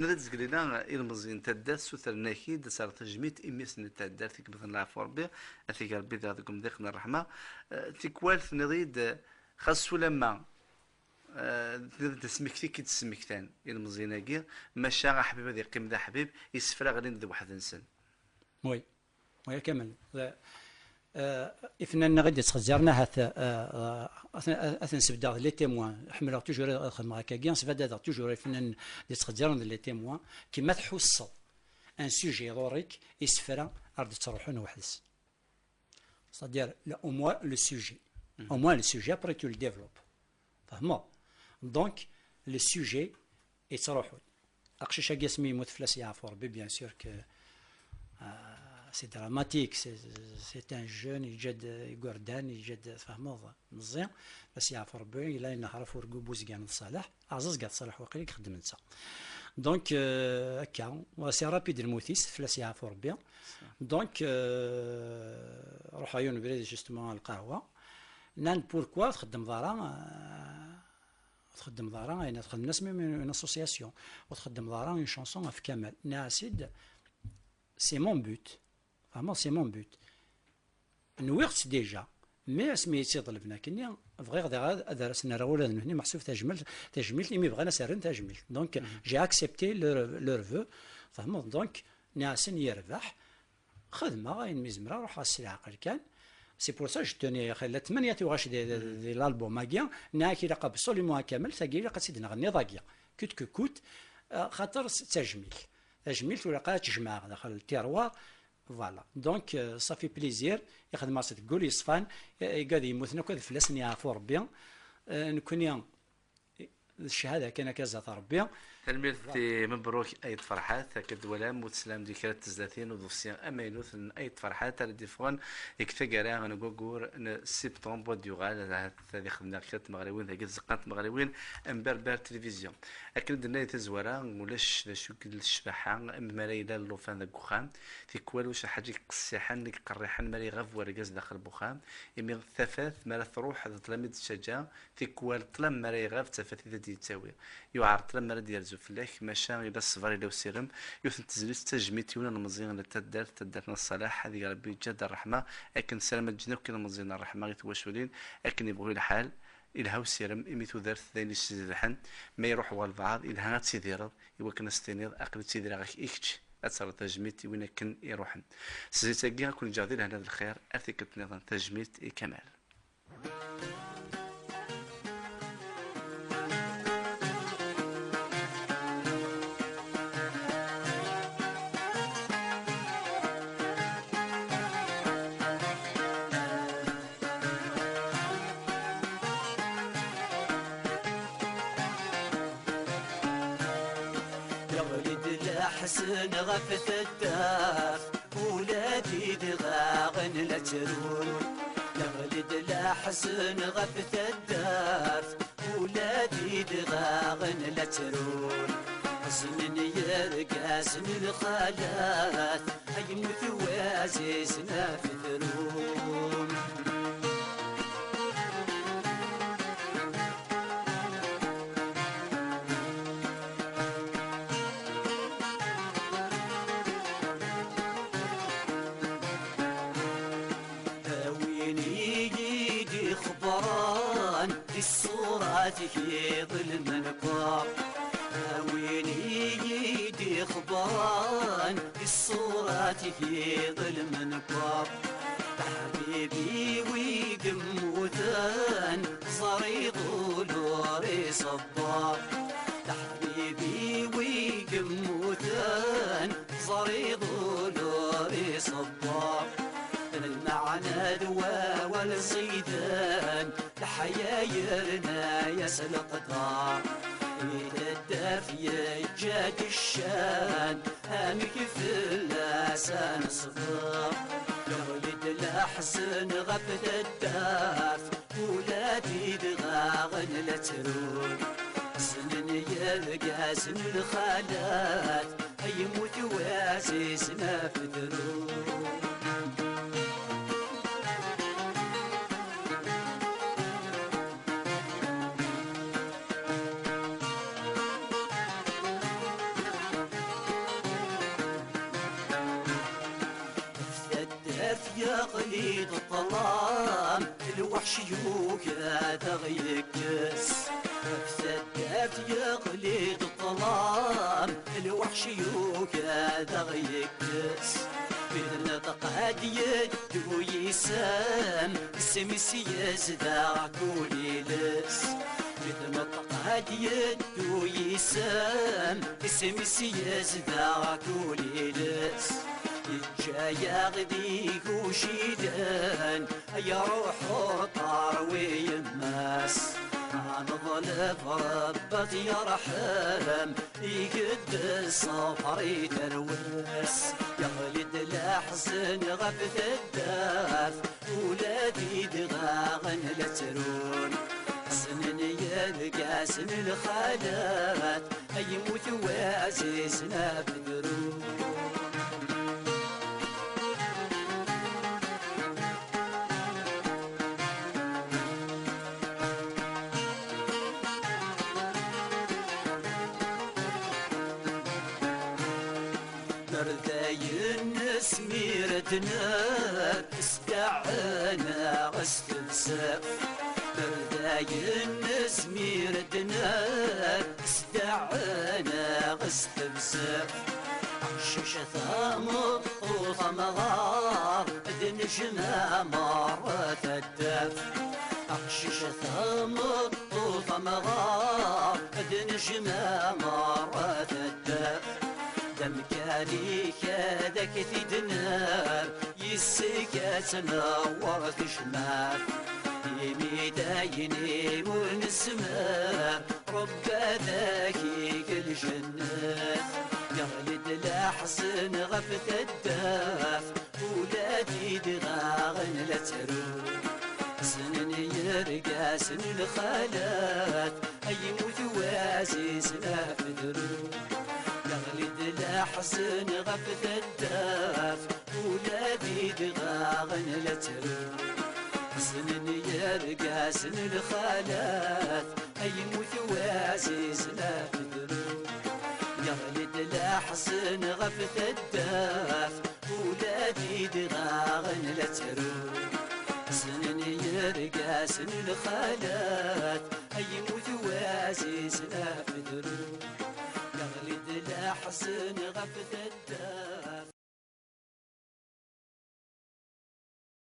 نريد زقلينا المزين تدار سوثر ناكيد صار تجميت إميس نتدار تيك مثلا العفو ربي أثيك ربي ذاتكم ذيقنا الرحمة تيكوالث نريد خاصو لما تسمكتي كي تسمكتان المزيناكي ماشا حبيب هذا يقيم ذا حبيب يسفرا غادي ندوي واحد انسان. وي وي كامل إفنا غادي تخزرنا هات أثن سبدا لي تيموان حملوا توجور خدمة هكاكيا سبدا توجور إفنا تخزرنا لي تيموان كيما تحوص ان سوجي دوريك يسفرا أرد تروحون وحدس c'est-à-dire au moins le sujet au moins le sujet après tu le développes فهموا donc le sujet يتروحون أقشش قسمي يموت فلاس يعرفوا ربي bien sûr que c'est dramatique c'est un jeune يجد يقردان يجد فهموا مزيان بس يعرفوا ربي إلا نعرفوا رقوبوز كاع صالح عزيز قاعد صالح وقيل يخدم نتا دونك هكا سي رابيد الموتيس فلاس يعرفوا ربي دونك روح عيون بريد جوستومون القهوه نان بوركوا تخدم دارا يعني تخدم ناس من اون اسوسياسيون وتخدم دارا اون شانسون في كمال ناسيد سي مون بوت فريمون سي مون بوت نويغت ديجا مي اسمي تيطلبنا كني بغي غدا درسنا راه ولا هنا محسوب تجميل ايمي بغينا سرن تجميل دونك جي اكسبتي لور فو فهموا دونك ناسن يربح خدمه غاين مزمره روح السي عقل كان سي بور سا جو توني خلا 8 واش دي الالبوم ماكيا ناكي لقى بسوليمون كامل ثقيل لقى سيدنا غني ضاكيا كوت كوت خاطر تجميل ولا قا تجمع داخل التيروار فوالا دونك صافي بليزير يخدم مع تقول يصفان قاعد يموتنا كذا فلاسني يعرفوا ربي نكون الشهاده كان كذا ربي تلميذتي مبروك ايد فرحات كد ولا متسلام دي كرات تزاتين ودوسيا امينوث ايد فرحات على ديفون يكتقرا انا غوغور سبتمبر ديغال هذه خدمنا كرات مغربيين ذاك زقات مغربيين امبربر تلفزيون اكل دنا تزوره ولاش شو الشباحه اما ليلى اللوفان ذاك وخام في كوالو شي حاجه قصيحان لك قريحان مالي غف ورقاز داخل بوخام يمي ثفاث ما تروح هذا تلاميذ الشجاع في كوال طلم مالي غف ثفاث ذي تساوي يعرض لما رد يرزو فلاك ماشا الى الصفر الى وسيرم يوثن تزليس تجميت يونا المزيان تدارنا الصلاح هذه ربي جد الرحمه لكن سلامة جنوب كنا مزيان الرحمه غير تواشولين لكن يبغوا الحال الهاو سيرم اميتو دارت ذين السيدحن ما يروح والبعض الها تسيدير يوكن استنير اقل تسيدير غاك ايكتش اثر تجميت وين كان يروحن سيتاكي كل جادير هذا الخير اثيك نظام تجميت كمال. حسن غفت الدار ولادي دغاغن لا ترون يا ولد لا حسن غفت الدار ولادي دغاغن لا ترون حسن يرقاس من الخالات هي متوازيسنا في ثروم في ظلم النقاب ويني يدي خبران الصورات في ظلم النقاب حبيبي ويقم وثان صريط ولوري صباب حبيبي ويقم وثان صريط ولوري صباب المعنى دواء والصيدان لحيايرنا يسلق دار يتدافي جاد الشان هامك في اللسان صغار يا ولد الأحسن غفت الدار ولادي دغاغن لا ترون سنن يلقى سن الخالات يموت واسسنا في دروب الظلام الوحش يوكاد غيكس فتدات يغلي الظلام الوحش يوكاد غيكس بدنا تقعد يدو يسام سمسي يزدع كوليلس بدنا تقعد يدو يسام سمسي يزدع كوليلس الجاية غديك وشيدان يا روح طار ويماس نظل بربط يا رحم يقد الصفر يتروس يغلد الأحزن غفت الداف ولادي دغاغن لترون سنن يلقى سن الخالات يموت وعزيزنا بدرون مرداين سميرتنا استعنا استنساف مرداين سميرتنا استعنا استنساف عشش ثامر وثمغار دنجنا مرة الدف عشش ثامر وثمغار دنجنا مرة الدف دمكاني كذاك تدنار يسكت نور تشمار يميدايني ونسمار ربا ذاكي كل جنات يغلد الأحسن غفت الداف ولادي دغاغن لا تروح سنن يرقى سن الخالات يموت وعزيزنا في دروب يغلد الأحسن غفت الداف ولادي دغاغن لا تروح سنن يرقى سن الخالات يموت وعزيزنا في دروب يغلد الأحسن غفت الداف ولادي دغاغن لا تروح سنن يرقى سن الخالات يموت وعزيزنا في دروب يغلد الأحسن غفت الداف